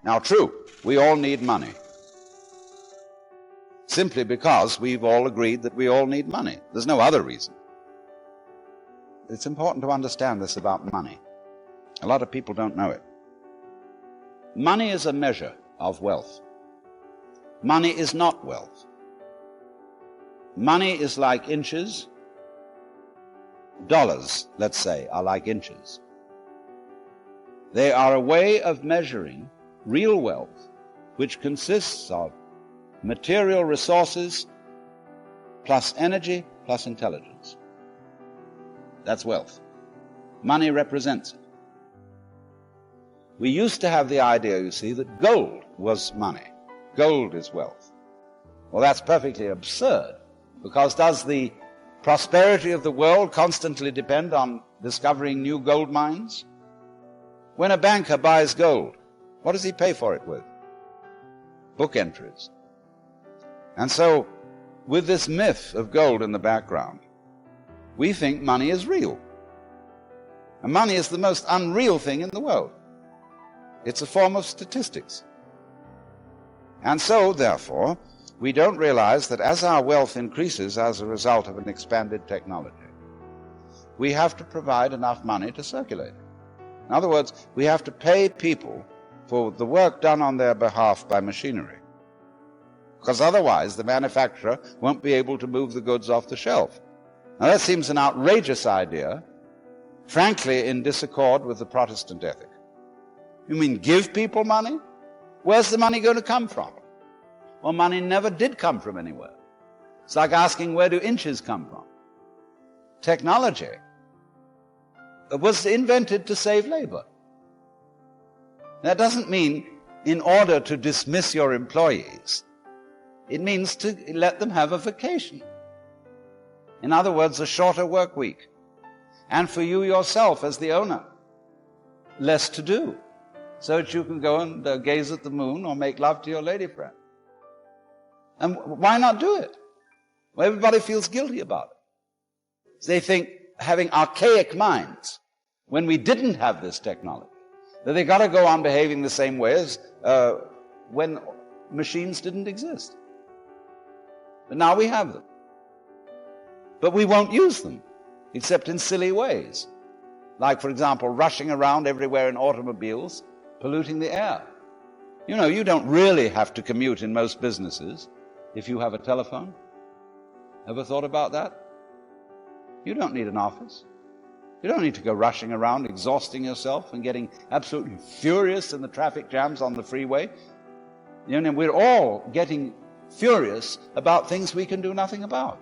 Now, true, we all need money, simply because we've all agreed that we all need money. There's no other reason. It's important to understand this about money. A lot of people don't know it. Money is a measure of wealth. Money is not wealth. Money is like inches. Dollars, let's say, are like inches. They are a way of measuring real wealth, which consists of material resources plus energy plus intelligence. That's wealth. Money represents it. We used to have the idea, you see, that gold was money. Gold is wealth. Well, that's perfectly absurd, because does the prosperity of the world constantly depend on discovering new gold mines? When a banker buys gold, what does he pay for it with? Book entries. And so, with this myth of gold in the background, we think money is real. And money is the most unreal thing in the world. It's a form of statistics. And so, therefore, we don't realize that as our wealth increases as a result of an expanded technology, we have to provide enough money to circulate it. In other words, we have to pay people for the work done on their behalf by machinery, because otherwise the manufacturer won't be able to move the goods off the shelf. Now that seems an outrageous idea, frankly in disaccord with the Protestant ethic. You mean give people money? Where's the money going to come from? Well, money never did come from anywhere. It's like asking, where do inches come from? Technology was invented to save labor. That doesn't mean in order to dismiss your employees. It means to let them have a vacation. In other words, a shorter work week. And for you yourself as the owner, less to do, so that you can go and gaze at the moon or make love to your lady friend. And why not do it? Well, everybody feels guilty about it. They think, having archaic minds, when we didn't have this technology, that they got to go on behaving the same way as when machines didn't exist. But now we have them. But we won't use them, except in silly ways. Like, for example, rushing around everywhere in automobiles, polluting the air. You know, you don't really have to commute in most businesses if you have a telephone. Ever thought about that? You don't need an office. You don't need to go rushing around, exhausting yourself and getting absolutely furious in the traffic jams on the freeway. You know, we're all getting furious about things we can do nothing about.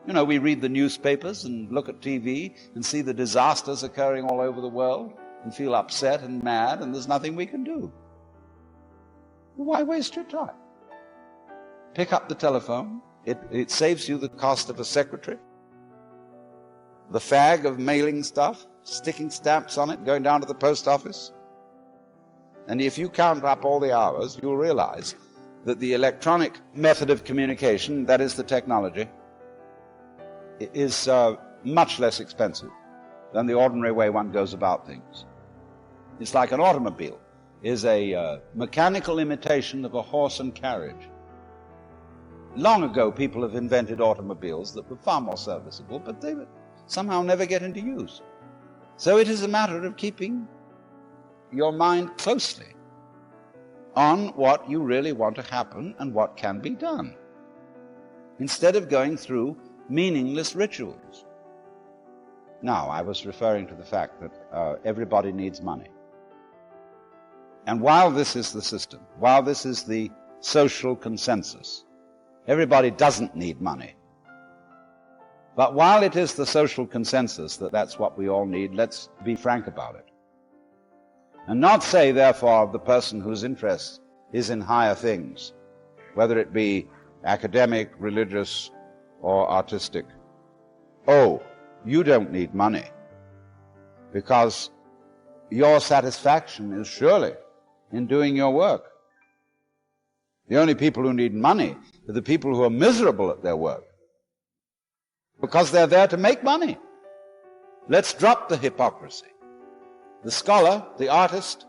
You know, we read the newspapers and look at TV and see the disasters occurring all over the world and feel upset and mad, and there's nothing we can do. Why waste your time? Pick up the telephone. It saves you the cost of a secretary, the fag of mailing stuff, sticking stamps on it, going down to the post office. And if you count up all the hours, you'll realize that the electronic method of communication, that is the technology, is much less expensive than the ordinary way one goes about things. It's like an automobile is a mechanical imitation of a horse and carriage. Long ago, people have invented automobiles that were far more serviceable, but they somehow never get into use. So it is a matter of keeping your mind closely on what you really want to happen and what can be done, instead of going through meaningless rituals. Now, I was referring to the fact that everybody needs money. And while this is the system, while this is the social consensus, everybody doesn't need money. But while it is the social consensus that that's what we all need, let's be frank about it. And not say, therefore, of the person whose interest is in higher things, whether it be academic, religious, or artistic, oh, you don't need money, because your satisfaction is surely in doing your work. The only people who need money are the people who are miserable at their work, because they're there to make money. Let's drop the hypocrisy. The scholar, the artist,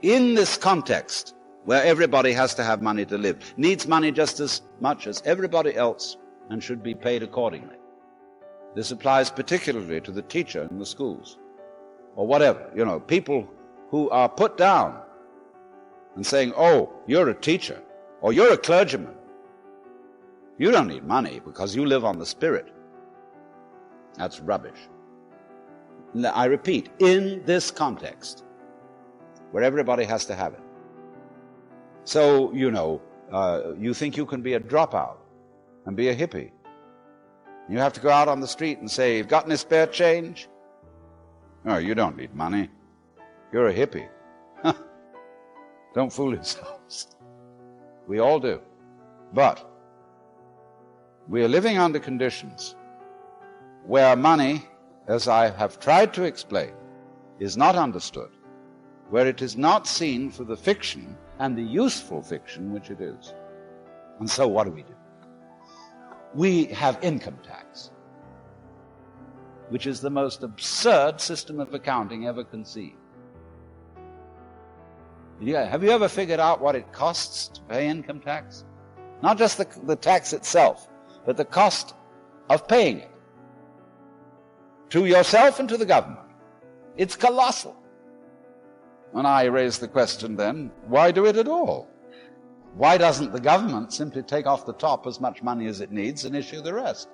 in this context where everybody has to have money to live, needs money just as much as everybody else and should be paid accordingly. This applies particularly to the teacher in the schools, or whatever, people who are put down and saying, oh, you're a teacher, or you're a clergyman. You don't need money because you live on the Spirit. That's rubbish. I repeat, in this context, where everybody has to have it. So, you think you can be a dropout and be a hippie. You have to go out on the street and say, you've got any spare change? No, you don't need money. You're a hippie. Don't fool yourselves. We all do. But we are living under conditions where money, as I have tried to explain, is not understood, where it is not seen for the fiction and the useful fiction which it is. And so what do? We have income tax, which is the most absurd system of accounting ever conceived. Have you ever figured out what it costs to pay income tax? Not just the tax itself, but the cost of paying it to yourself and to the government. It's colossal. And I raise the question then, why do it at all? Why doesn't the government simply take off the top as much money as it needs and issue the rest?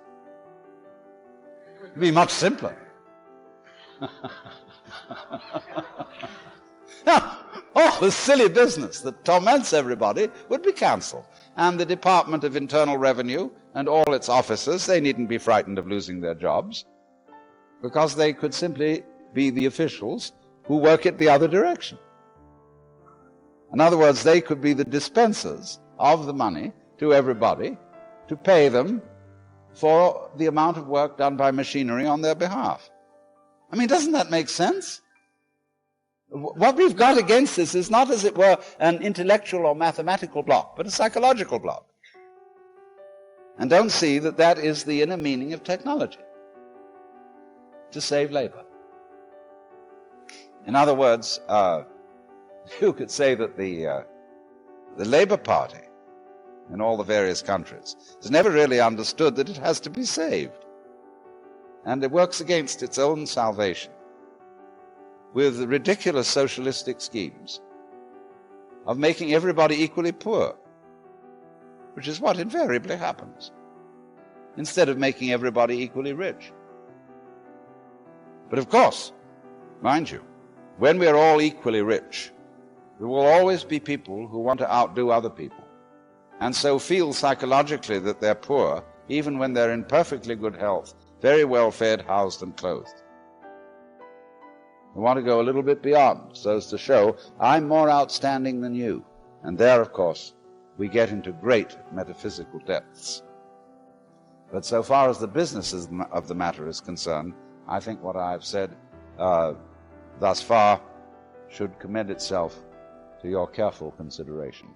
It'd be much simpler. Now, all the silly business that torments everybody would be cancelled. And the Department of Internal Revenue and all its officers, they needn't be frightened of losing their jobs, because they could simply be the officials who work it the other direction. In other words, they could be the dispensers of the money to everybody to pay them for the amount of work done by machinery on their behalf. I mean, doesn't that make sense? What we've got against this is not, as it were, an intellectual or mathematical block, but a psychological block. And don't see that that is the inner meaning of technology, to save labor. In other words, you could say that the Labour Party in all the various countries has never really understood that it has to be saved. And it works against its own salvation with ridiculous socialistic schemes of making everybody equally poor, which is what invariably happens, instead of making everybody equally rich. But of course, mind you, when we are all equally rich, there will always be people who want to outdo other people, and so feel psychologically that they're poor, even when they're in perfectly good health, very well fed, housed, and clothed. We want to go a little bit beyond, so as to show, I'm more outstanding than you. And there, of course, we get into great metaphysical depths. But so far as the business of the matter is concerned, I think what I've said thus far should commend itself to your careful consideration.